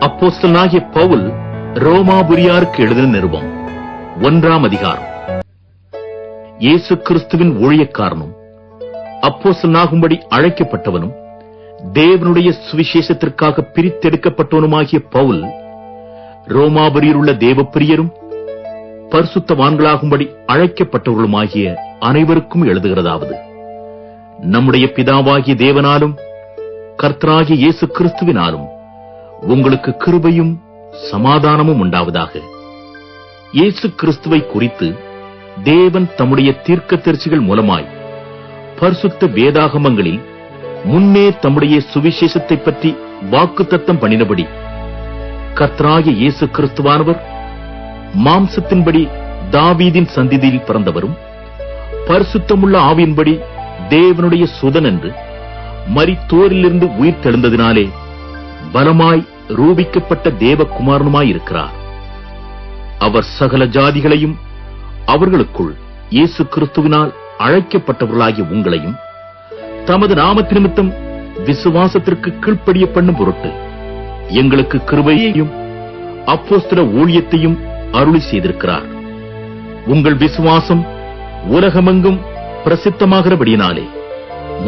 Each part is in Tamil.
அப்போஸ்தலனாகிய பவுல் ரோமாபுரியாருக்கு எழுதின நிருபம் 1ஆம் அதிகாரம். இயேசு கிறிஸ்துவின் ஊழியக்காரனும் அப்போஸ்தலனாகும்படி அழைக்கப்பட்டவனும் தேவனுடைய சுவிசேஷத்திற்காக பிரித்தெடுக்கப்பட்டவனுமாகிய பவுல், ரோமாபுரியில் உள்ள தேவப்பிரியரும் பரிசுத்தவான்களாகும்படி அழைக்கப்பட்டவர்களுமாகிய அனைவருக்கும் எழுதுகிறதாவது: நம்முடைய பிதாவாகிய தேவனாலும் கர்த்தராகிய இயேசு கிறிஸ்துவினாலும் உங்களுக்கு கிருபையும் சமாதானமும் உண்டாவதாக. இயேசு கிறிஸ்துவை குறித்து தேவன் தம்முடைய தீர்க்கதரிசிகள் மூலமாய் பரிசுத்த வேதாகமங்களில் முன்னே தம்முடைய சுவிசேஷத்தை பற்றி வாக்குத்தத்தம் பண்ணினபடி, கர்த்தராகிய இயேசு கிறிஸ்துவானவர் மாம்சத்தின்படி தாவீதின் சந்ததியில் பிறந்தவரும் பரிசுத்தமுள்ள ஆவியின்படி தேவனுடைய சுதன் என்று மரித்தோரிலிருந்து உயிர் தெழுந்ததினாலே பலமாய் ரூபிக்கப்பட்ட தேவகுமாரனுமாயிருக்கிறார். அவர் சகல ஜாதிகளையும் அவர்களுக்குள் இயேசு கிறிஸ்துவினால் அழைக்கப்பட்டவர்களாகிய உங்களையும் தமது நாமத்து நிமித்தம் விசுவாசத்திற்கு கீழ்ப்படிய பண்ணும் பொருட்டு எங்களுக்கு கிருபையையும் அப்போஸ்தல ஊழியத்தையும் அருளி செய்திருக்கிறார். உங்கள் விசுவாசம் உலகமெங்கும் பிரசித்தமாகிறபடியினாலே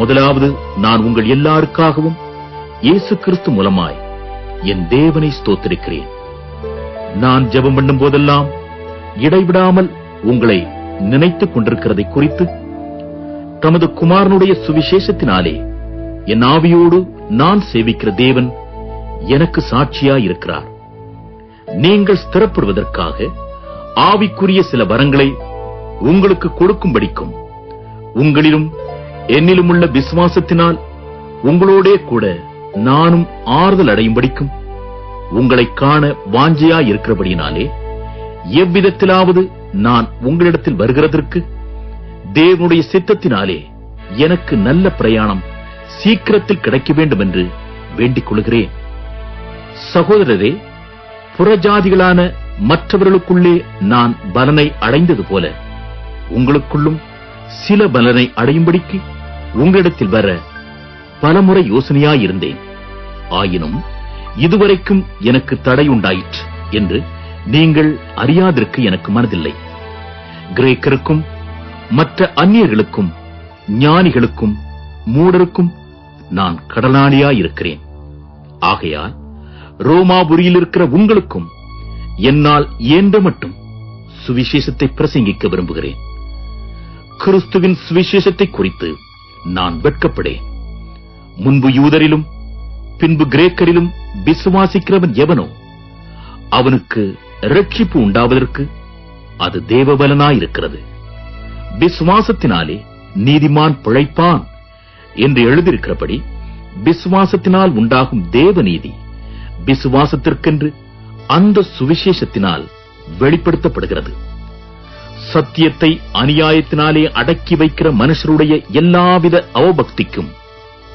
முதலாவது நான் உங்கள் எல்லாருக்காகவும் இயேசு கிறிஸ்து மூலமாய் என் தேவனை ஸ்தோத்திரிக்கிறேன். நான் ஜெபம் பண்ணும் போதெல்லாம் இடைவிடாமல் உங்களை நினைத்துக் கொண்டிருக்கிறதை குறித்து தமது குமாரனுடைய சுவிசேஷத்தினாலே என் ஆவியோடு நான் சேவிக்கிற தேவன் எனக்கு சாட்சியாயிருக்கிறார். நீங்கள் ஸ்திரப்படுவதற்காக ஆவிக்குரிய சில வரங்களை உங்களுக்கு கொடுக்கும்படிக்கும் உங்களிலும் என்னிலும் உள்ள விசுவாசத்தினால் உங்களோடே கூட நானும் ஆறுதல் அடையும்படிக்கும் உங்களை காண வாஞ்சையாயிருக்கிறபடியினாலே எவ்விதத்திலாவது நான் உங்களிடத்தில் வருகிறதற்கு தேவனுடைய சித்தத்தினாலே எனக்கு நல்ல பிரயாணம் சீக்கிரத்தில் கிடைக்க வேண்டும் என்று வேண்டிக் கொள்கிறேன். சகோதரரே, புறஜாதிகளான மற்றவர்களுக்குள்ளே நான் பலனை அடைந்தது போல உங்களுக்குள்ளும் சில பலனை அடையும்படிக்கு உங்களிடத்தில் வர பலமுறை யோசனையாயிருந்தேன். ஆயினும் இதுவரைக்கும் எனக்கு தடை உண்டாயிற்று என்று நீங்கள் அறியாதிருக்க எனக்கு மனதில்லை. கிரேக்கருக்கும் மற்ற அந்நியர்களுக்கும் ஞானிகளுக்கும் மூடருக்கும் நான் கடனாளியாயிருக்கிறேன். ஆகையால் ரோமாபுரியில் இருக்கிற உங்களுக்கும் என்னால் இயன்ற மட்டும் சுவிசேஷத்தை பிரசங்கிக்க விரும்புகிறேன். கிறிஸ்துவின் சுவிசேஷத்தை குறித்து நான் வெட்கப்படேன். முன்பு யூதரிலும் பின்பு கிரேக்கரிலும் விசுவாசிக்கிறவன் எவனோ அவனுக்கு இரட்சிப்பு உண்டாவதற்கு அது தேவபலனாயிருக்கிறது. விசுவாசத்தினாலே நீதிமான் பிழைப்பான் என்று எழுதியிருக்கிறபடி விசுவாசத்தினால் உண்டாகும் தேவநீதி விசுவாசத்திற்கென்று அந்த சுவிசேஷத்தினால் வெளிப்படுத்தப்படுகிறது. சத்தியத்தை அநியாயத்தினாலே அடக்கி வைக்கிற மனுஷருடைய எல்லாவித அவபக்திக்கும்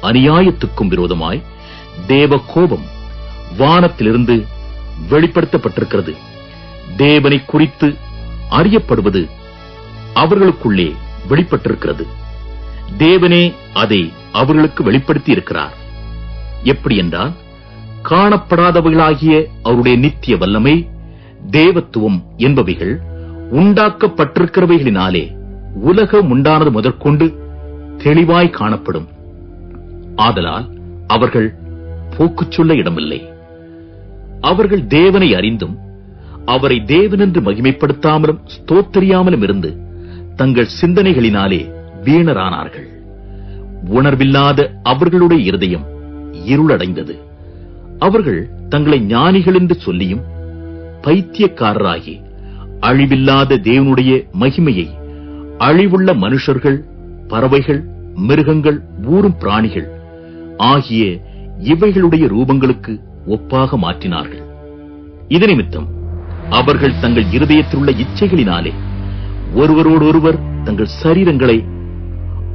அநியாயத்துக்கும் விரோதமாய் தேவ கோபம் வானத்திலிருந்து வெளிப்படுத்தப்பட்டிருக்கிறது. தேவனை குறித்து அறியப்படுவது அவர்களுக்குள்ளே வெளிப்பட்டிருக்கிறது. தேவனே அதை அவர்களுக்கு வெளிப்படுத்தி இருக்கிறார். எப்படி என்றால், காணப்படாதவைகளாகிய அவருடைய நித்திய வல்லமை, தேவத்துவம் என்பவைகள் உண்டாக்கப்பட்டிருக்கிறவைகளினாலே உலகம் உண்டானது முதற்கொண்டு தெளிவாய் காணப்படும். ஆதலால் அவர்கள் போக்கு சொல்ல இடமில்லை. அவர்கள் தேவனை அறிந்தும் அவரை தேவனென்று மகிமைப்படுத்தாமலும் ஸ்தோத்திரியாமலும் இருந்து தங்கள் சிந்தனைகளினாலே வீணரானார்கள். உணர்வில்லாத அவர்களுடைய இருதயம் இருளடைந்தது. அவர்கள் தங்களை ஞானிகள் என்று சொல்லியும் பைத்தியக்காரராகி அழிவில்லாத தேவனுடைய மகிமையை அழிவுள்ள மனுஷர்கள், பறவைகள், மிருகங்கள், ஊரும் பிராணிகள் ஆகிய இவைகளுடைய ரூபங்களுக்கு ஒப்பாக மாற்றினார்கள். இது நிமித்தம் அவர்கள் தங்கள் இருதயத்தில் உள்ள இச்சைகளினாலே ஒருவரோடொருவர் தங்கள் சரீரங்களை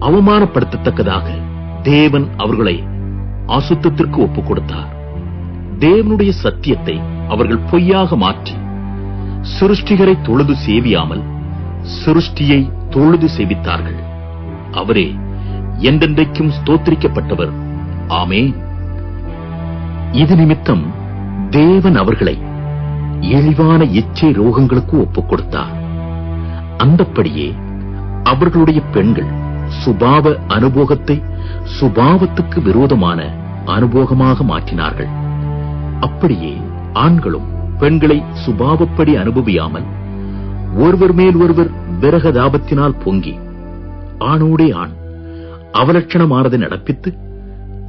அவமானப்படுத்தத்தக்கதாக தேவன் அவர்களை அசுத்தத்திற்கு ஒப்புக் கொடுத்தார். தேவனுடைய சத்தியத்தை அவர்கள் பொய்யாக மாற்றி சிருஷ்டிகரை தொழுது சேவியாமல் சிருஷ்டியை தொழுது சேவித்தார்கள். அவரே என்றென்றைக்கும் ஸ்தோத்திரிக்கப்பட்டவர். ஆமென். இது நிமித்தம் தேவன் அவர்களை இழிவான இச்சை ரோகங்களுக்கு ஒப்புக் கொடுத்தார். அந்தப்படியே அவர்களுடைய பெண்கள் சுபாவ அனுபோகத்தை சுபாவத்துக்கு விரோதமான அனுபோகமாக மாற்றினார்கள். அப்படியே ஆண்களும் பெண்களை சுபாவப்படி அனுபவியாமல் ஒருவர் மேல் ஒருவர் விரகதாபத்தினால் பொங்கி ஆணோடே ஆண் அவலட்சணமானதை நடப்பித்து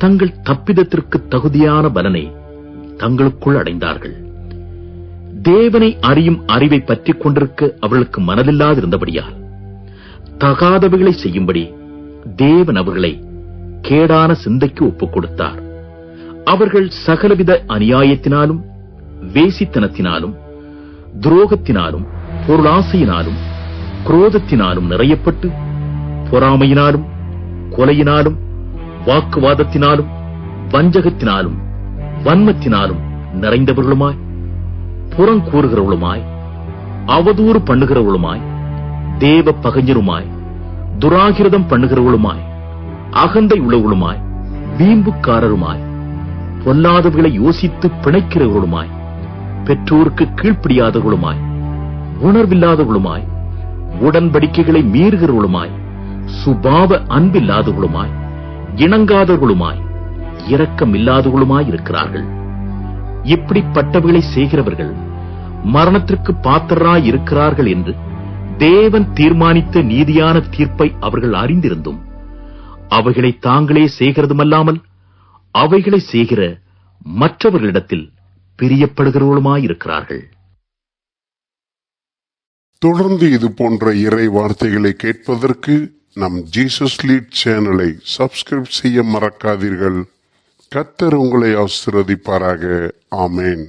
தங்கள் தப்பிதத்திற்கு தகுதியான பலனை தங்களுக்குள் அடைந்தார்கள். தேவனை அறியும் அறிவை பற்றிக் கொண்டிருக்க அவர்களுக்கு மனதில்லாதிருந்தபடியால் தகாதவைகளை செய்யும்படி தேவன் அவர்களை கேடான சிந்தைக்கு ஒப்புக் கொடுத்தார். அவர்கள் சகலவித அநியாயத்தினாலும் வேசித்தனத்தினாலும் துரோகத்தினாலும் பொருளாசையினாலும் குரோதத்தினாலும் நிறையப்பட்டு பொறாமையினாலும் கொலையினாலும் வாக்குவாதத்தினாலும் வஞ்சகத்தினாலும் வன்மத்தினாலும் நிறைந்தவர்களுமாய் புறங்கூறுகிறவளுமாய் அவதூறு பண்ணுகிறவளுமாய் தேவ பகைஞருமாய் துராகிரதம் பண்ணுகிறவளுமாய் அகந்தை உள்ளவளுமாய் வீம்புக்காரருமாய் பொல்லாதவர்களை யோசித்து பிணைக்கிறவர்களுமாய் பெற்றோருக்கு கீழ்ப்படியாதவர்களுமாய் உணர்வில்லாதவர்களுமாய் உடன்படிக்கைகளை மீறுகிறவர்களுமாய் சுபாவ அன்பில்லாதவர்களுமாய் இணங்காதவர்களுமாய் இரக்கமில்லாதவர்களுமாய் இருக்கிறார்கள். இப்படிப்பட்டவர்களை செய்கிறவர்கள் மரணத்திற்கு பாத்திரராய் இருக்கிறார்கள் என்று தேவன் தீர்மானித்த நீதியான தீர்ப்பை அவர்கள் அறிந்திருந்தும் அவைகளை தாங்களே செய்கிறதுமல்லாமல் அவைகளை செய்கிற மற்றவர்களிடத்தில் பிரியப்படுகிறவர்களுமாயிருக்கிறார்கள். தொடர்ந்து இது போன்ற இறை வார்த்தைகளை கேட்பதற்கு நம் ஜீசஸ் லீட் சேனலை சப்ஸ்கிரைப் செய்ய மறக்காதீர்கள். கர்த்தர் உங்களை ஆசீர்வதிப்பாராக. ஆமென்.